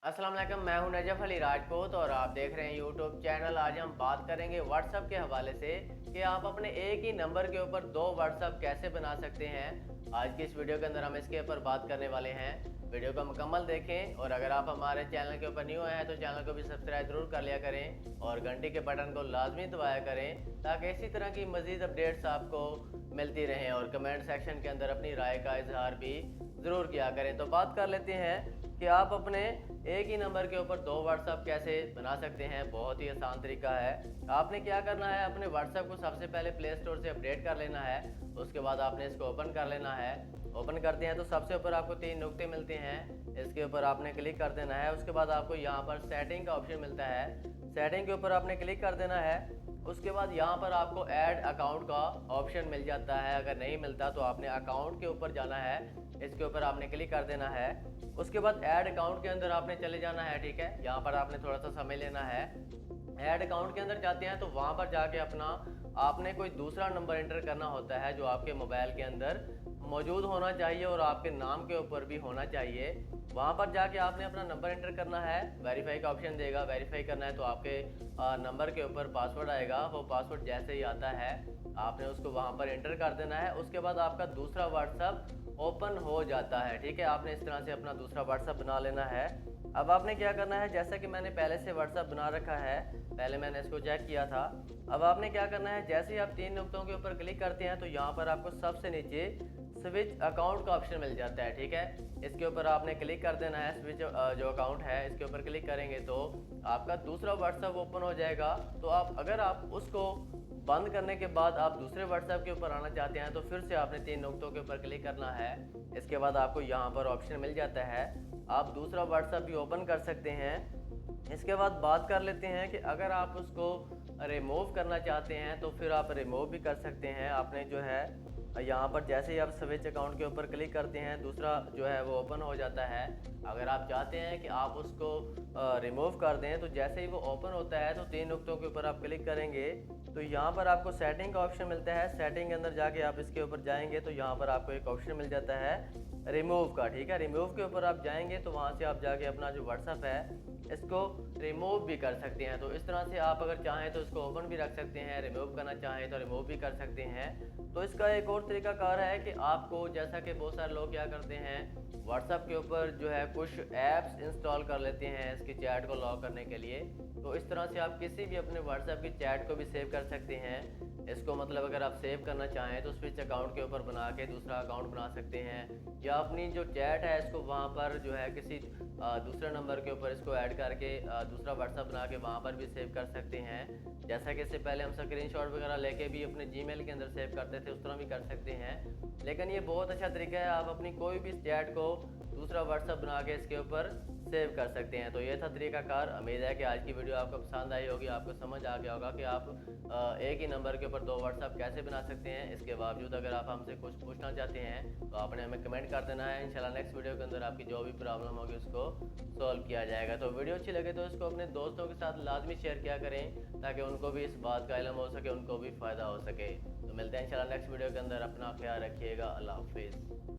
अस्सलाम वालेकुम, मैं हूं नजफ अली राजपूत और आप देख रहे हैं यूट्यूब चैनल। आज हम बात करेंगे व्हाट्सएप के हवाले से कि आप अपने एक ही नंबर के ऊपर दो व्हाट्सएप कैसे बना सकते हैं। आज की इस वीडियो के अंदर हम इसके ऊपर बात करने वाले हैं। वीडियो को मुकम्मल देखें और अगर आप हमारे चैनल के ऊपर न्यू आए हैं तो चैनल को भी सब्सक्राइब ज़रूर कर लिया करें और घंटी के बटन को लाजमी दबाया करें ताकि इसी तरह की मज़ीद अपडेट्स आपको मिलती रहें। और कमेंट सेक्शन के अंदर अपनी राय का इजहार भी ज़रूर किया करें। तो बात कर लेते हैं कि आप अपने एक ही नंबर के ऊपर दो व्हाट्सएप कैसे बना सकते हैं। बहुत ही आसान तरीका है। आपने क्या करना है, अपने व्हाट्सएप को सबसे पहले प्ले स्टोर से अपडेट कर लेना है। उसके बाद आपने इसको ओपन कर लेना है। ओपन करते हैं तो सबसे ऊपर आपको तीन नुक्ते मिलते हैं, इसके ऊपर आपने क्लिक कर देना है। उसके बाद आपको यहाँ पर सेटिंग का ऑप्शन मिलता है, सेटिंग के ऊपर आपने क्लिक कर देना है। उसके बाद यहाँ पर आपको ऐड अकाउंट का ऑप्शन मिल जाता है। अगर नहीं मिलता तो आपने अकाउंट के ऊपर जाना है, इसके ऊपर आपने क्लिक कर देना है। उसके बाद ऐड अकाउंट के अंदर आपने चले जाना है। ठीक है, यहाँ पर आपने थोड़ा सा समय लेना है। ऐड अकाउंट के अंदर जाते हैं तो वहाँ पर जाके अपना आपने कोई दूसरा नंबर एंटर करना होता है जो आपके मोबाइल के अंदर मौजूद होना चाहिए और आपके नाम के ऊपर भी होना चाहिए। वहाँ पर जाके आपने अपना नंबर एंटर करना है। वेरीफाई का ऑप्शन देगा, वेरीफाई करना है तो आपके नंबर के ऊपर पासवर्ड आएगा। वो पासवर्ड जैसे ही आता है आपने उसको वहाँ पर एंटर कर देना है। उसके बाद आपका दूसरा व्हाट्सअप ओपन हो जाता है। ठीक है, आपने इस तरह से अपना दूसरा व्हाट्सअप बना लेना है। अब आपने क्या करना है, जैसा कि मैंने पहले से व्हाट्सअप बना रखा है, पहले मैंने इसको चेक किया था। अब आपने क्या करना है, जैसे ही आप तीन नुक्तों के ऊपर क्लिक करते हैं तो यहाँ पर आपको सबसे नीचे स्विच अकाउंट का ऑप्शन मिल जाता है। ठीक है, इसके ऊपर आपने क्लिक कर देना है। स्विच जो अकाउंट है इसके ऊपर क्लिक करेंगे तो आपका दूसरा व्हाट्सएप ओपन हो जाएगा। तो आप अगर आप उसको बंद करने के बाद आप दूसरे व्हाट्सएप के ऊपर आना चाहते हैं तो फिर से आपने तीन नुक्तों के ऊपर क्लिक करना है। इसके बाद आपको यहाँ पर ऑप्शन मिल जाता है, आप दूसरा व्हाट्सएप भी ओपन कर सकते हैं। इसके बाद बात कर लेते हैं कि अगर आप उसको रिमूव करना चाहते हैं तो फिर आप रिमूव भी कर सकते हैं। आपने जो है यहाँ पर जैसे ही आप स्विच अकाउंट के ऊपर क्लिक करते हैं दूसरा जो है वो ओपन हो जाता है। अगर आप चाहते हैं कि आप उसको रिमूव कर दें तो जैसे ही वो ओपन होता है तो तीन नुक्तों के ऊपर आप क्लिक करेंगे तो यहाँ पर आपको सेटिंग का ऑप्शन मिलता है। सेटिंग के अंदर जाके आप इसके ऊपर जाएंगे तो यहाँ पर आपको एक ऑप्शन मिल जाता है रिमूव का। ठीक है, रिमूव के ऊपर आप जाएंगे तो वहाँ से आप जाके अपना जो व्हाट्सअप है इसको रिमूव भी कर सकते हैं। तो इस तरह से आप अगर चाहें तो इसको ओपन भी रख सकते हैं, रिमूव करना चाहें तो रिमूव भी कर सकते हैं। तो इसका एक और तरीका कार है कि आपको, जैसा कि बहुत सारे लोग क्या करते हैं, व्हाट्सएप के ऊपर जो है कुछ ऐप्स इंस्टॉल कर लेते हैं इसकी चैट को लॉक करने के लिए। तो इस तरह से आप किसी भी अपने व्हाट्सएप की चैट को भी सेव कर सकते हैं। इसको मतलब अगर आप सेव करना चाहें तो स्विच अकाउंट के ऊपर बना के दूसरा अकाउंट बना सकते हैं, या अपनी जो चैट है इसको वहाँ पर जो है किसी दूसरे नंबर के ऊपर इसको ऐड करके दूसरा व्हाट्सएप बना के वहाँ पर भी सेव कर सकते हैं। जैसा कि इससे पहले हम स्क्रीनशॉट वगैरह लेके भी अपने जीमेल के अंदर सेव करते थे, उस तरह भी कर सकते हैं। लेकिन ये बहुत अच्छा तरीका है, आप अपनी कोई भी चैट को दूसरा व्हाट्सएप बना के इसके ऊपर सेव कर सकते हैं। तो ये था तरीकाकार। उम्मीद है कि आज की वीडियो आपको पसंद आई होगी, आपको समझ आ गया होगा कि आप एक ही नंबर के ऊपर दो व्हाट्सएप कैसे बना सकते हैं। इसके बावजूद अगर आप हमसे कुछ पूछना चाहते हैं तो आपने हमें कमेंट कर देना है। इंशाल्लाह नेक्स्ट वीडियो के अंदर आपकी जो भी प्रॉब्लम होगी उसको सॉल्व किया जाएगा। तो वीडियो अच्छी लगे तो इसको अपने दोस्तों के साथ लाजमी शेयर किया करें ताकि उनको भी इस बात का इल्म हो सके, उनको भी फ़ायदा हो सके। तो मिलते हैं इंशाल्लाह नेक्स्ट वीडियो के अंदर। अपना ख्याल रखिएगा। अल्लाह हाफिज़।